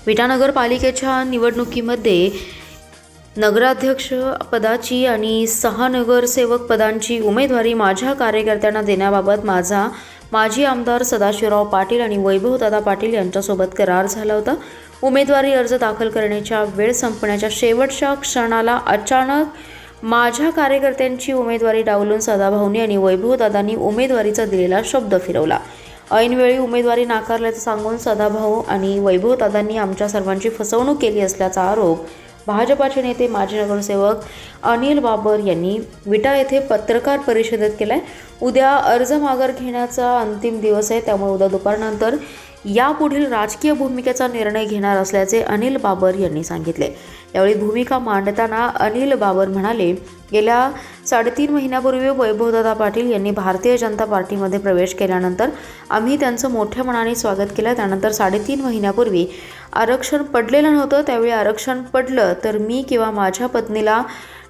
विटा नगरपालिकेच्या निवडणुकीमध्ये नगराध्यक्ष पदाची आणि 6 नगरसेवक पदांची उमेदवारी माझ्या कार्यकर्त्यांना देण्याबाबत माझा माजी आमदार सदाशिवराव पाटील आणि वैभवदादा पाटील यांच्यासोबत करार झाला होता। उमेदवारी अर्ज दाखल करण्याच्या वेळ संपण्याच्या शेवटच्या क्षणाला अचानक माझ्या कार्यकर्त्यांची उमेदवारी डावलून सदाभाऊंनी आणि वैभवदादांनी उमेदवारीचा दिलेला शब्द फिरवला। ऐनवेळी उमेदवारी नाकारल्याचं सांगून सदाभाऊ आणि वैभवदादांनी आमच्या सर्वांची फसवणूक केली असल्याचा आरोप भाजपाचे नेते माजी नगरसेवक अनिल बाबर यांनी विटा येथे पत्रकार परिषदेत केलाय। उद्या अर्ज माघार घेण्याचा अंतिम दिवस आहे, त्यामुळे उद्या दुपारनंतर यापुढील राजकीय भूमिकेचा निर्णय घेणार असल्याचे अनिल बाबर यांनी सांगितले। यावेळी भूमिका मांडताना अनिल बाबर म्हणाले, गेल्या 3.5 महिन्यापूर्वी वैभवदादा पाटील यांनी भारतीय जनता पार्टीमध्ये प्रवेश केल्यानंतर आम्ही त्यांचं मोठ्या मनाने स्वागत केलं। त्यानंतर 3.5 महिन्यापूर्वी आरक्षण पडलेलं नव्हतं, त्यावेळी आरक्षण पडलं तर मी किंवा माझ्या पत्नीला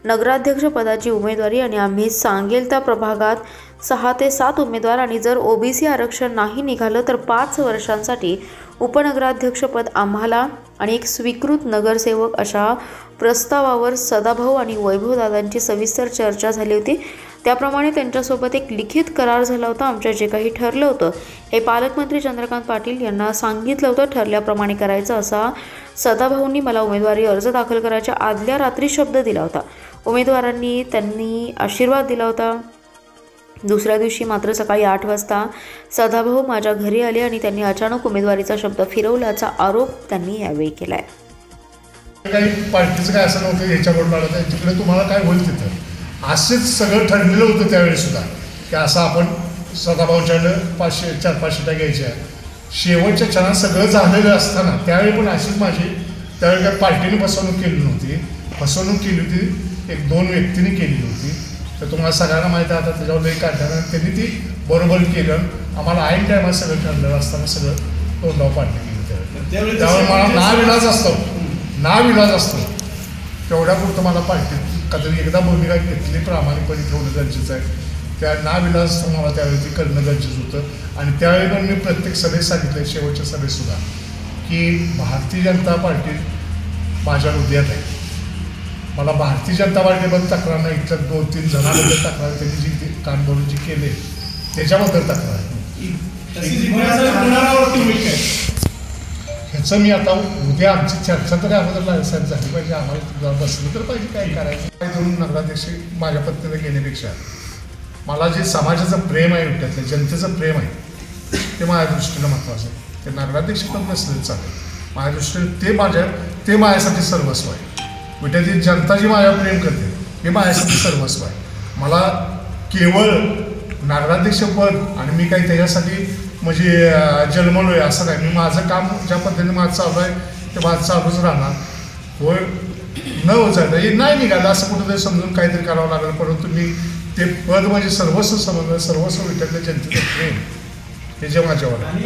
नगराध्यक्ष पदाची उमेदवारी आणि आम्ही सांगेल त्या प्रभागात 6 ते 7 उमेदवार आणि जर ओबीसी आरक्षण नाही निघालं तर 5 वर्षांसाठी उपनगराध्यक्षपद आम्हाला आणि एक स्वीकृत नगरसेवक अशा प्रस्तावावर सदाभाऊ आणि वैभवदादांची सविस्तर चर्चा झाली होती। त्याप्रमाणे त्यांच्यासोबत एक लिखित करार झाला होता। आमच्या जे काही ठरलं होतं हे पालकमंत्री चंद्रकांत पाटील यांना सांगितलं होतं, ठरल्याप्रमाणे करायचं असा सदाभाऊंनी मला उमेदवारी अर्ज दाखल करायच्या आदल्या रात्री शब्द दिला होता। उमेदवारांनी त्यांनी आशीर्वाद दिला होता। दुसऱ्या दिवशी मात्र सकाळी 8 वाजता सदाभाऊ माझ्या घरी आले आणि त्यांनी अचानक उमेदवारीचा शब्द फिरवल्याचा आरोप त्यांनी यावेळी केलाय। काही पार्टीचं काय असं नव्हतं याच्याकडून आलं तर तिकडे तुम्हाला काय होईल तिथं असंच सगळं ठरलेलं होतं त्यावेळी सुद्धा की असं आपण सदाभाऊच्याकडं 500-400 शिटा घ्यायच्या। शेवटच्या क्षणात सगळं झालेलं असताना त्यावेळी पण अशीच माझी त्यावेळी काय पार्टीने फसवणूक केली नव्हती, फसवणूक केली होती 1-2 व्यक्तींनी केली होती। तर तुम्हाला सगळ्यांना माहिती आहे, आता त्याच्यावर लई काढताना त्यांनी ती बरोबर केलं। आम्हाला ऐन टायमात सगळं ठरलेलं असताना सगळं तोंडावर पाडलं गेलं त्यावेळी मला नाविलाज असतो तेवढ्यापुरतं मला पार्टीत कधी एकदा भूमिका घेतली प्रामाणिकपणे ठेवणं गरजेचं आहे। त्या नाविलाज मला त्यावेळी ती करणं गरजेचं होतं। आणि त्यावेळी पण मी प्रत्येक सभेत सांगितलं, शेवटच्या सभेतसुद्धा, की भारतीय जनता पार्टी माझ्या हृदयात आहे। मला भारतीय जनता पार्टीबद्दल तक्रार नाही, इथल्या 2-3 जणांबद्दल तक्रार, त्यांनी जी कानभरून जी केले त्याच्याबद्दल तक्रार आहे। ह्याचं मी आता उद्या आमची चर्चा तरी अगोदर साहेब झाली पाहिजे, आम्हाला बसलं तर पाहिजे काय करायचं काय करून नगराध्यक्ष माझ्या पत्नीला घेण्यापेक्षा मला जे समाजाचं प्रेम आहे, विट्यातलं जनतेचं प्रेम आहे ते माझ्या दृष्टीनं महत्त्वाचं आहे। ते नगराध्यक्ष पण नसलं चालेल, माझ्या दृष्टीने ते माझ्यासाठी सर्वस्व आहे। विट्यातील जनता जी माझ्यावर प्रेम करते हे माझ्यासाठी सर्वस्व आहे। मला केवळ नगराध्यक्षपद आणि मी काही त्याच्यासाठी म्हणजे जन्मलो आहे असं नाही। मी माझं काम ज्या पद्धतीने माझं चालू आहे ते माझं चालूच राहणार। होय न होत जायचं हे नाही निघालं असं कुठंतरी समजून काहीतरी करावं लागलं, परंतु मी ते पद म्हणजे सर्वस्व समजलं, सर्वस्व विट्यातल्या जनतेचं प्रेम हे जे माझ्यावर आहे।